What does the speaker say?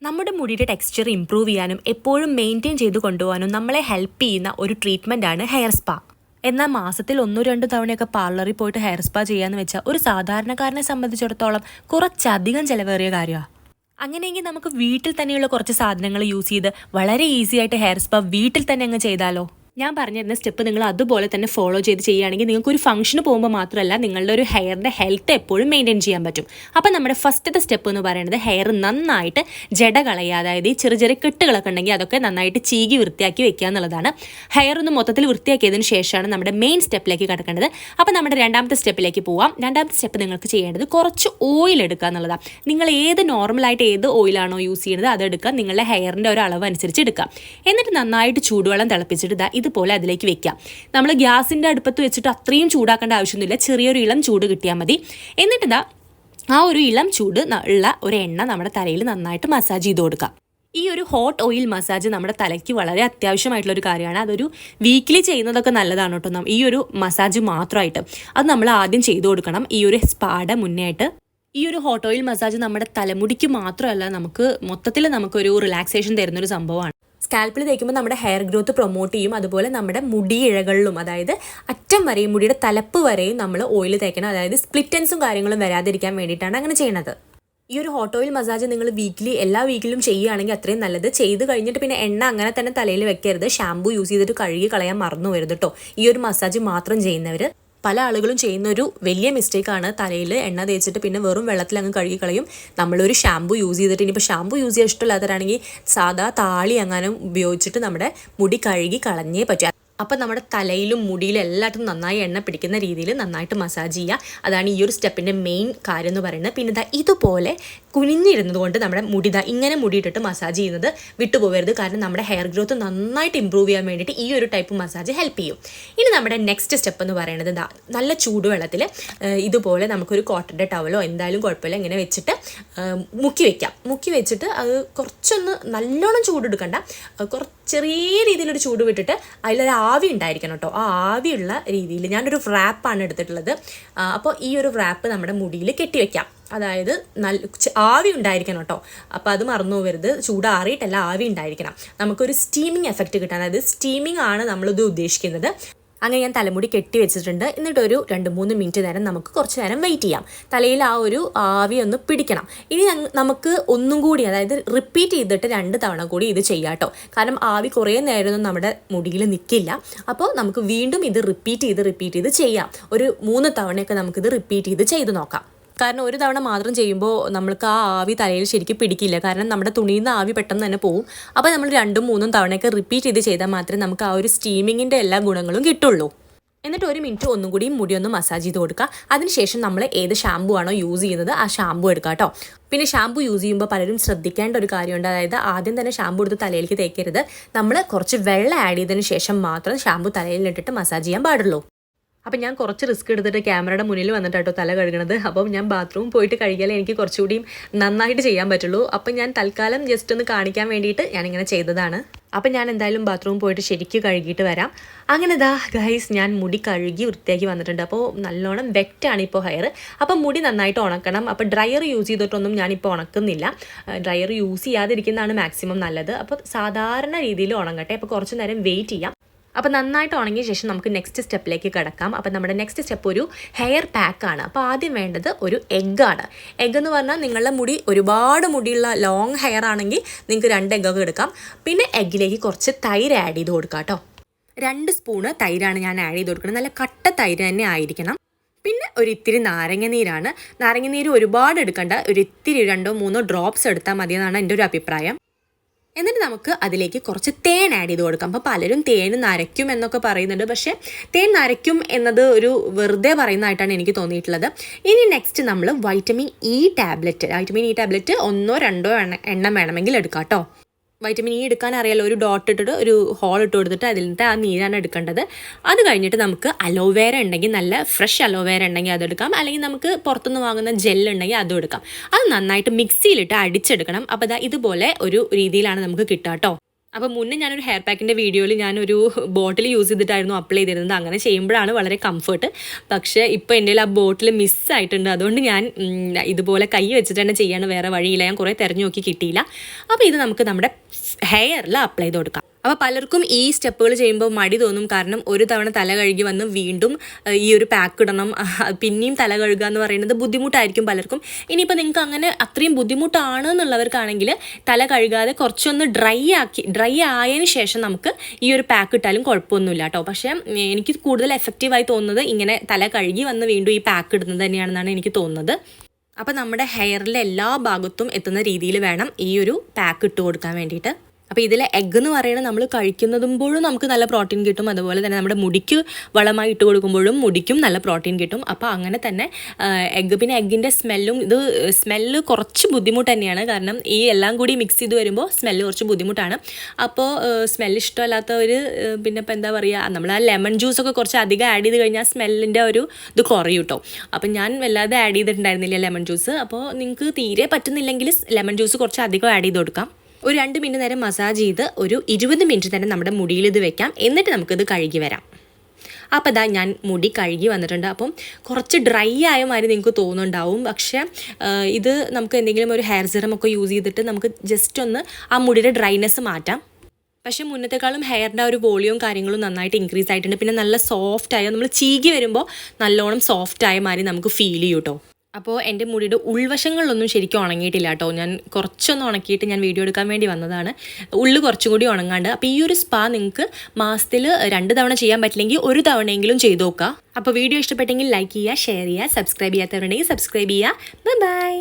നമ്മുടെ മുടിയുടെ texture improve ചെയ്യാനും എപ്പോഴും മെയിൻറ്റെയിൻ ചെയ്ത് കൊണ്ടുപോകാനും നമ്മളെ ഹെൽപ്പ് ചെയ്യുന്ന ഒരു ട്രീറ്റ്മെൻറ്റാണ് ഹെയർ സ്പാ. എന്നാൽ മാസത്തിൽ 1-2 തവണയൊക്കെ പാർലറിൽ പോയിട്ട് ഹെയർ സ്പാ ചെയ്യാന്ന് വെച്ചാൽ ഒരു സാധാരണക്കാരനെ സംബന്ധിച്ചിടത്തോളം കുറച്ചധികം ചിലവേറിയ കാര്യമാണ്. അങ്ങനെയെങ്കിൽ നമുക്ക് വീട്ടിൽ തന്നെയുള്ള കുറച്ച് സാധനങ്ങൾ യൂസ് ചെയ്ത് വളരെ ഈസി ആയിട്ട് ഹെയർ സ്പാ വീട്ടിൽ തന്നെ അങ്ങ് ചെയ്താലോ? ഞാൻ പറഞ്ഞിരുന്ന സ്റ്റെപ്പ് നിങ്ങൾ അതുപോലെ തന്നെ ഫോളോ ചെയ്ത് ചെയ്യുകയാണെങ്കിൽ നിങ്ങൾക്ക് ഒരു ഫംഗ്ഷന് പോകുമ്പോൾ മാത്രമല്ല നിങ്ങളുടെ ഒരു ഹെയറിൻ്റെ ഹെൽത്ത് എപ്പോഴും മെയിൻറ്റെയിൻ ചെയ്യാൻ പറ്റും. അപ്പോൾ നമ്മുടെ ഫസ്റ്റത്തെ സ്റ്റെപ്പ് എന്ന് പറയുന്നത് ഹെയർ നന്നായിട്ട് ജട കളയുക. അതായത് ഈ ചെറിയ ചെറിയ കെട്ടുകളൊക്കെ ഉണ്ടെങ്കിൽ അതൊക്കെ നന്നായിട്ട് ചീകി വൃത്തിയാക്കി വെക്കുക എന്നുള്ളതാണ്. ഹെയർ ഒന്ന് മൊത്തത്തിൽ വൃത്തിയാക്കിയതിന് ശേഷമാണ് നമ്മുടെ മെയിൻ സ്റ്റെപ്പിലേക്ക് കിടക്കേണ്ടത്. അപ്പോൾ നമ്മുടെ രണ്ടാമത്തെ സ്റ്റെപ്പിലേക്ക് പോവാം. രണ്ടാമത്തെ സ്റ്റെപ്പ് നിങ്ങൾക്ക് ചെയ്യേണ്ടത് കുറച്ച് ഓയിൽ എടുക്കുക എന്നുള്ളതാണ്. നിങ്ങൾ നോർമലായിട്ട് ഏത് ഓയിലാണോ യൂസ് ചെയ്യുന്നത് അതെടുക്കുക. നിങ്ങളുടെ ഹെയറിൻ്റെ ഒരു അളവ് അനുസരിച്ച് എടുക്കുക. എന്നിട്ട് നന്നായിട്ട് ചൂടുവെള്ളം തിളപ്പിച്ചിട്ട് ഇതുപോലെ അതിലേക്ക് വെക്കാം. നമ്മൾ ഗ്യാസിൻ്റെ അടുപ്പത്ത് വെച്ചിട്ട് അത്രയും ചൂടാക്കേണ്ട ആവശ്യമൊന്നുമില്ല. ചെറിയൊരു ഇളം ചൂട് കിട്ടിയാൽ മതി. എന്നിട്ട് ആ ഒരു ഇളം ചൂട് ഉള്ള ഒരു എണ്ണ നമ്മുടെ തലയിൽ നന്നായിട്ട് മസാജ് ചെയ്ത് കൊടുക്കാം. ഈ ഒരു ഹോട്ട് ഓയിൽ മസാജ് നമ്മുടെ തലയ്ക്ക് വളരെ അത്യാവശ്യമായിട്ടുള്ളൊരു കാര്യമാണ്. അതൊരു വീക്കിലി ചെയ്യുന്നതൊക്കെ നല്ലതാണ് കേട്ടോ. ഈ ഒരു മസാജ് മാത്രമായിട്ട് അത് നമ്മൾ ആദ്യം ചെയ്തു കൊടുക്കണം ഈ ഒരു സ്പായുടെ മുന്നേ ആയിട്ട്. ഈ ഒരു ഹോട്ട് ഓയിൽ മസാജ് നമ്മുടെ തലമുടിക്ക് മാത്രമല്ല നമുക്ക് മൊത്തത്തിൽ നമുക്കൊരു റിലാക്സേഷൻ തരുന്നൊരു സംഭവമാണ്. സ്കാൽപ്പിൽ തേക്കുമ്പോൾ നമ്മുടെ ഹെയർ ഗ്രോത്ത് പ്രൊമോട്ട് ചെയ്യും. അതുപോലെ നമ്മുടെ മുടി ഇഴകളിലും അതായത് അറ്റം വരെയും മുടിയുടെ തലപ്പ് വരെയും നമ്മൾ ഓയിൽ തേക്കണം. അതായത് സ്പ്ലിറ്റൻസും കാര്യങ്ങളും വരാതിരിക്കാൻ വേണ്ടിയിട്ടാണ് അങ്ങനെ ചെയ്യുന്നത്. ഈ ഒരു ഹോട്ട് ഓയിൽ മസാജ് നിങ്ങൾ എല്ലാ വീക്കിലും ചെയ്യുകയാണെങ്കിൽ അത്രയും നല്ലത്. ചെയ്ത് കഴിഞ്ഞിട്ട് പിന്നെ എണ്ണ അങ്ങനെ തന്നെ തലയിൽ വെക്കരുത്. ഷാമ്പു യൂസ് ചെയ്തിട്ട് കഴുകി കളയാൻ മറന്നു വരുത് കേട്ടോ. ഈ ഒരു മസാജ് മാത്രം ചെയ്യുന്നവർ പല ആളുകളും ചെയ്യുന്ന ഒരു വലിയ മിസ്റ്റേക്കാണ് തലയിൽ എണ്ണ തേച്ചിട്ട് പിന്നെ വെറും വെള്ളത്തിൽ അങ്ങ് കഴുകി കളയും. നമ്മളൊരു ഷാമ്പു യൂസ് ചെയ്തിട്ട് ഇനിയിപ്പോൾ ഷാമ്പു യൂസ് ചെയ്യാൻ ഇഷ്ടമില്ലാത്തവരാണെങ്കിൽ സാധാ താളി എങ്ങാനും ഉപയോഗിച്ചിട്ട് നമ്മുടെ മുടി കഴുകി കളഞ്ഞേ പറ്റും. അപ്പം നമ്മുടെ തലയിലും മുടിയിലും എല്ലായിടത്തും നന്നായി എണ്ണ പിടിക്കുന്ന രീതിയിൽ നന്നായിട്ട് മസാജ് ചെയ്യുക. അതാണ് ഈ ഒരു സ്റ്റെപ്പിൻ്റെ മെയിൻ കാര്യം എന്ന് പറയുന്നത്. പിന്നെ ഇതുപോലെ കുനിഞ്ഞിരുന്നത് കൊണ്ട് നമ്മുടെ മുടി ഇങ്ങനെ മുടിയിട്ടിട്ട് മസാജ് ചെയ്യുന്നത് വിട്ടുപോകരുത്. കാരണം നമ്മുടെ ഹെയർ ഗ്രോത്ത് നന്നായിട്ട് ഇമ്പ്രൂവ് ചെയ്യാൻ വേണ്ടിയിട്ട് ഈ ഒരു ടൈപ്പ് മസാജ് ഹെൽപ്പ് ചെയ്യും. ഇനി നമ്മുടെ നെക്സ്റ്റ് സ്റ്റെപ്പ് എന്ന് പറയുന്നത് നല്ല ചൂടുവെള്ളത്തിൽ ഇതുപോലെ നമുക്കൊരു കോട്ടൻ്റെ ടവലോ എന്തായാലും കുഴപ്പമില്ല ഇങ്ങനെ വെച്ചിട്ട് മുക്കി വെച്ചിട്ട് അത് കുറച്ചൊന്ന് നല്ലോണം ചൂടെടുക്കണ്ട. ചെറിയ രീതിയിലൊരു ചൂട് വിട്ടിട്ട് അതിലൊരു ആവി ഉണ്ടായിരിക്കണം കേട്ടോ. ആ ആവിയുള്ള രീതിയിൽ ഞാനൊരു വ്രാപ്പാണ് എടുത്തിട്ടുള്ളത്. അപ്പോൾ ഈ ഒരു വ്രാപ്പ് നമ്മുടെ മുടിയിൽ കെട്ടിവെക്കാം. അതായത് ആവി ഉണ്ടായിരിക്കണം കേട്ടോ. അപ്പോൾ അത് മറന്നു പോകരുത്. ചൂടാറിയിട്ടല്ല, ആവി ഉണ്ടായിരിക്കണം. നമുക്കൊരു സ്റ്റീമിങ് എഫക്റ്റ് കിട്ടാൻ, അതായത് സ്റ്റീമിങ് ആണ് നമ്മളിത് ഉദ്ദേശിക്കുന്നത്. അങ്ങനെ ഞാൻ തലമുടി കെട്ടി വെച്ചിട്ടുണ്ട്. എന്നിട്ടൊരു 2-3 മിനിറ്റ് നേരം നമുക്ക് കുറച്ച് നേരം വെയിറ്റ് ചെയ്യാം. തലയിൽ ആ ഒരു ആവി ഒന്ന് പിടിക്കണം. ഇനി നമുക്ക് ഒന്നും കൂടി അതായത് റിപ്പീറ്റ് ചെയ്തിട്ട് 2 തവണ കൂടി ഇത് ചെയ്യാം കേട്ടോ. കാരണം ആവി കുറേ നേരമൊന്നും നമ്മുടെ മുടിയിൽ നിൽക്കില്ല. അപ്പോൾ നമുക്ക് വീണ്ടും ഇത് റിപ്പീറ്റ് ചെയ്ത് ചെയ്യാം. ഒരു 3 തവണയൊക്കെ നമുക്കിത് റിപ്പീറ്റ് ചെയ്ത് നോക്കാം. കാരണം ഒരു തവണ മാത്രം ചെയ്യുമ്പോൾ നമ്മൾക്ക് ആ ആവി തലയിൽ ശരിക്കും പിടിക്കില്ല. കാരണം നമ്മുടെ തുണിയിൽ നിന്ന് ആവി പെട്ടെന്ന് തന്നെ പോവും. അപ്പോൾ നമ്മൾ 2-3 തവണയൊക്കെ റിപ്പീറ്റ് ചെയ്താൽ മാത്രമേ നമുക്ക് ആ ഒരു സ്റ്റീമിങ്ങിൻ്റെ എല്ലാ ഗുണങ്ങളും കിട്ടുള്ളൂ. എന്നിട്ട് 1 മിനിറ്റ് ഒന്നും കൂടി മുടി ഒന്ന് മസാജ് ചെയ്ത് കൊടുക്കുക. അതിനുശേഷം നമ്മൾ ഏത് ഷാമ്പു ആണോ യൂസ് ചെയ്യുന്നത് ആ ഷാമ്പു എടുക്കുക കേട്ടോ. പിന്നെ ഷാമ്പു യൂസ് ചെയ്യുമ്പോൾ പലരും ശ്രദ്ധിക്കേണ്ട ഒരു കാര്യമുണ്ട്. അതായത് ആദ്യം തന്നെ ഷാമ്പു എടുത്ത് തലയിലേക്ക് തേക്കരുത്. നമ്മൾ കുറച്ച് വെള്ളം ആഡ് ചെയ്തതിന് ശേഷം മാത്രം ഷാമ്പു തലയിലിട്ടിട്ട് മസാജ് ചെയ്യാൻ പാടുള്ളൂ. അപ്പം ഞാൻ കുറച്ച് റിസ്ക് എടുത്തിട്ട് ക്യാമറയുടെ മുന്നിൽ വന്നിട്ടോ തല കഴുകണത്. അപ്പം ഞാൻ ബാത്റൂം പോയിട്ട് കഴുകിയാലേ എനിക്ക് കുറച്ചുകൂടിയും നന്നായിട്ട് ചെയ്യാൻ പറ്റുള്ളൂ. അപ്പം ഞാൻ തൽക്കാലം ജസ്റ്റ് ഒന്ന് കാണിക്കാൻ വേണ്ടിയിട്ട് ഞാനിങ്ങനെ ചെയ്തതാണ്. അപ്പം ഞാൻ എന്തായാലും ബാത്റൂം പോയിട്ട് ശരിക്കും കഴുകിയിട്ട് വരാം. അങ്ങനെ ഗൈസ് ഞാൻ മുടി കഴുകി വൃത്തിയാക്കി വന്നിട്ടുണ്ട്. അപ്പോൾ നല്ലോണം വെറ്റാണ് ഇപ്പോൾ ഹെയർ. അപ്പം മുടി നന്നായിട്ട് ഉണക്കണം. അപ്പോൾ ഡ്രയർ യൂസ് ചെയ്തിട്ടൊന്നും ഞാനിപ്പോൾ ഉണക്കുന്നില്ല. ഡ്രയർ യൂസ് ചെയ്യാതിരിക്കുന്നതാണ് മാക്സിമം നല്ലത്. അപ്പോൾ സാധാരണ രീതിയിൽ ഉണങ്ങട്ടെ. അപ്പോൾ കുറച്ച് നേരം വെയിറ്റ് ചെയ്യാം. അപ്പോൾ നന്നായിട്ട് ഉണങ്ങിയ ശേഷം നമുക്ക് നെക്സ്റ്റ് സ്റ്റെപ്പിലേക്ക് കിടക്കാം. അപ്പോൾ നമ്മുടെ നെക്സ്റ്റ് സ്റ്റെപ്പ് ഒരു ഹെയർ പാക്കാണ്. അപ്പോൾ ആദ്യം വേണ്ടത് ഒരു എഗ്ഗാണ്. എഗ്ഗ് എന്ന് പറഞ്ഞാൽ നിങ്ങളുടെ മുടി ഒരുപാട് മുടിയുള്ള ലോങ് ഹെയർ ആണെങ്കിൽ നിങ്ങൾക്ക് 2 എഗ്ഗൊക്കെ എടുക്കാം. പിന്നെ എഗ്ഗിലേക്ക് കുറച്ച് തൈര് ആഡ് ചെയ്ത് കൊടുക്കാം കേട്ടോ. 2 സ്പൂണ് തൈരാണ് ഞാൻ ആഡ് ചെയ്ത് കൊടുക്കുന്നത്. നല്ല കട്ട തൈര് തന്നെ ആയിരിക്കണം. പിന്നെ ഒരിത്തിരി നാരങ്ങനീരാണ്. നാരങ്ങനീര് ഒരുപാട് എടുക്കണ്ട. ഒരിത്തിരി 2-3 ഡ്രോപ്സ് എടുത്താൽ മതിയെന്നാണ് എൻ്റെ ഒരു അഭിപ്രായം. എന്നിട്ട് നമുക്ക് അതിലേക്ക് കുറച്ച് തേൻ ആഡ് ചെയ്ത് കൊടുക്കാം. അപ്പോൾ പലരും തേൻ നരയ്ക്കും എന്നൊക്കെ പറയുന്നുണ്ട്. പക്ഷേ തേൻ നരയ്ക്കും എന്നത് ഒരു വെറുതെ പറയുന്നതായിട്ടാണ് എനിക്ക് തോന്നിയിട്ടുള്ളത്. ഇനി നെക്സ്റ്റ് നമ്മൾ വൈറ്റമിൻ ഇ ടാബ്ലറ്റ് 1-2 എണ്ണം വേണമെങ്കിൽ എടുക്കാം കേട്ടോ. വൈറ്റമിൻ ഇ എടുക്കാൻ അറിയാലോ. ഒരു ഡോട്ട് ഇട്ടിട്ട് ഒരു ഹോൾ ഇട്ട് കൊടുത്തിട്ട് അതിലത്തെ ആ നീരാണ് എടുക്കേണ്ടത്. അത് കഴിഞ്ഞിട്ട് നമുക്ക് അലോവേര ഉണ്ടെങ്കിൽ നല്ല ഫ്രഷ് അലോവേര ഉണ്ടെങ്കിൽ അതെടുക്കാം. അല്ലെങ്കിൽ നമുക്ക് പുറത്തുനിന്ന് വാങ്ങുന്ന ജെല്ലുണ്ടെങ്കിൽ അതും എടുക്കാം. അത് നന്നായിട്ട് മിക്സിയിലിട്ട് അടിച്ചെടുക്കണം. അപ്പോൾ ഇതുപോലെ ഒരു രീതിയിലാണ് നമുക്ക് കിട്ടുക കേട്ടോ. അപ്പോൾ മുന്നേ ഞാനൊരു ഹെയർ പാക്കിൻ്റെ വീഡിയോയിൽ ഞാനൊരു ബോട്ടിൽ യൂസ് ചെയ്തിട്ടായിരുന്നു അപ്ലൈ ചെയ്തിരുന്നത്. അങ്ങനെ ചെയ്യുമ്പോഴാണ് വളരെ കംഫർട്ട്. പക്ഷേ ഇപ്പോൾ എൻ്റെ ആ ബോട്ടിൽ മിസ്സായിട്ടുണ്ട്. അതുകൊണ്ട് ഞാൻ ഇതുപോലെ കൈ വെച്ചിട്ട് തന്നെ ചെയ്യാണ്, വേറെ വഴിയില്ല. ഞാൻ കുറേ തിരഞ്ഞു നോക്കി കിട്ടിയില്ല. അപ്പോൾ ഇത് നമുക്ക് നമ്മുടെ ഹെയറിൽ അപ്ലൈ ചെയ്ത് കൊടുക്കാം. അപ്പോൾ പലർക്കും ഈ സ്റ്റെപ്പുകൾ ചെയ്യുമ്പോൾ മടി തോന്നും. കാരണം ഒരു തവണ തല കഴുകി വന്ന് വീണ്ടും ഈ ഒരു പാക്ക് ഇടണം, പിന്നെയും തല കഴുകുക എന്ന് പറയുന്നത് ബുദ്ധിമുട്ടായിരിക്കും പലർക്കും. ഇനിയിപ്പോൾ നിങ്ങൾക്ക് അങ്ങനെ അത്രയും ബുദ്ധിമുട്ടാണ് എന്നുള്ളവർക്കാണെങ്കിൽ തല കഴുകാതെ കുറച്ചൊന്ന് ഡ്രൈ ആയതിനു ശേഷം നമുക്ക് ഈ ഒരു പാക്ക് ഇട്ടാലും കുഴപ്പമൊന്നുമില്ല കേട്ടോ. പക്ഷേ എനിക്ക് കൂടുതൽ എഫക്റ്റീവായി തോന്നുന്നത് ഇങ്ങനെ തല കഴുകി വന്ന് വീണ്ടും ഈ പാക്ക് ഇടുന്നത് തന്നെയാണെന്നാണ് എനിക്ക് തോന്നുന്നത്. അപ്പോൾ നമ്മുടെ ഹെയറിലെ എല്ലാ ഭാഗത്തും എത്തുന്ന രീതിയിൽ വേണം ഈ ഒരു പാക്ക് ഇട്ട് കൊടുക്കാൻ വേണ്ടിയിട്ട്. അപ്പോൾ ഇതിലെ എഗ്ഗ് എന്ന് പറയുന്നത് നമ്മൾ കഴിക്കുന്നതുമ്പോഴും നമുക്ക് നല്ല പ്രോട്ടീൻ കിട്ടും. അതുപോലെ തന്നെ നമ്മുടെ മുടിക്ക് വളമായി ഇട്ട് കൊടുക്കുമ്പോഴും മുടിക്കും നല്ല പ്രോട്ടീൻ കിട്ടും. അപ്പോൾ അങ്ങനെ തന്നെ എഗ്ഗ്, പിന്നെ എഗ്ഗിൻ്റെ സ്മെല്ല് കുറച്ച് ബുദ്ധിമുട്ട് തന്നെയാണ്. കാരണം ഈ എല്ലാം കൂടി മിക്സ് ചെയ്ത് വരുമ്പോൾ സ്മെല്ല് കുറച്ച് ബുദ്ധിമുട്ടാണ്. അപ്പോൾ സ്മെല്ല് ഇഷ്ടമല്ലാത്തവർ പിന്നെ ഇപ്പോൾ എന്താ പറയുക, നമ്മൾ ആ ലെമൺ ജ്യൂസൊക്കെ കുറച്ച് അധികം ആഡ് ചെയ്ത് കഴിഞ്ഞാൽ സ്മെല്ലിൻ്റെ ഒരു ഇത് കുറയും കേട്ടോ. അപ്പം ഞാൻ വല്ലാതെ ആഡ് ചെയ്തിട്ടുണ്ടായിരുന്നില്ല ലെമൺ ജ്യൂസ്. അപ്പോൾ നിങ്ങൾക്ക് തീരെ പറ്റുന്നില്ലെങ്കിൽ ലെമൺ ജ്യൂസ് കുറച്ച് അധികം ആഡ് ചെയ്ത് കൊടുക്കാം. ഒരു 2 മിനിറ്റ് നേരം മസാജ് ചെയ്ത് ഒരു 20 മിനിറ്റ് തന്നെ നമ്മുടെ മുടിയിൽ ഇത് വെക്കാം. എന്നിട്ട് നമുക്കിത് കഴുകി വരാം. അപ്പോൾ ഇതാ ഞാൻ മുടി കഴുകി വന്നിട്ടുണ്ട്. അപ്പം കുറച്ച് ഡ്രൈ ആയ മാതിരി നിങ്ങൾക്ക് തോന്നുന്നുണ്ടാവും. പക്ഷേ ഇത് നമുക്ക് എന്തെങ്കിലും ഒരു ഹെയർ സിറം ഒക്കെ യൂസ് ചെയ്തിട്ട് നമുക്ക് ജസ്റ്റ് ഒന്ന് ആ മുടിയുടെ ഡ്രൈനെസ് മാറ്റാം. പക്ഷേ മുന്നത്തെക്കാളും ഹെയറിൻ്റെ ഒരു വോളിയും കാര്യങ്ങളും നന്നായിട്ട് ഇൻക്രീസ് ആയിട്ടുണ്ട്. പിന്നെ നല്ല സോഫ്റ്റായ, നമ്മൾ ചീകി വരുമ്പോൾ നല്ലോണം സോഫ്റ്റായ മാതിരി നമുക്ക് ഫീൽ ചെയ്യും കേട്ടോ. അപ്പോൾ എൻ്റെ മുടിയുടെ ഉൾവശങ്ങളിലൊന്നും ശരിക്കും ഉണങ്ങിയിട്ടില്ല കേട്ടോ. ഞാൻ കുറച്ചൊന്ന് ഉണക്കിയിട്ട് ഞാൻ വീഡിയോ എടുക്കാൻ വേണ്ടി വന്നതാണ്. ഉള്ളു കുറച്ചും കൂടി ഉണങ്ങാണ്ട്. അപ്പോൾ ഈ ഒരു സ്പാ നിങ്ങൾക്ക് മാസത്തിൽ 2 തവണ ചെയ്യാൻ പറ്റില്ലെങ്കിൽ 1 തവണയെങ്കിലും ചെയ്ത് നോക്കുക. അപ്പോൾ വീഡിയോ ഇഷ്ടപ്പെട്ടെങ്കിൽ ലൈക്ക് ചെയ്യുക, ഷെയർ ചെയ്യുക, സബ്സ്ക്രൈബ് ചെയ്യാത്തവരുണ്ടെങ്കിൽ സബ്സ്ക്രൈബ് ചെയ്യുക. ബൈ.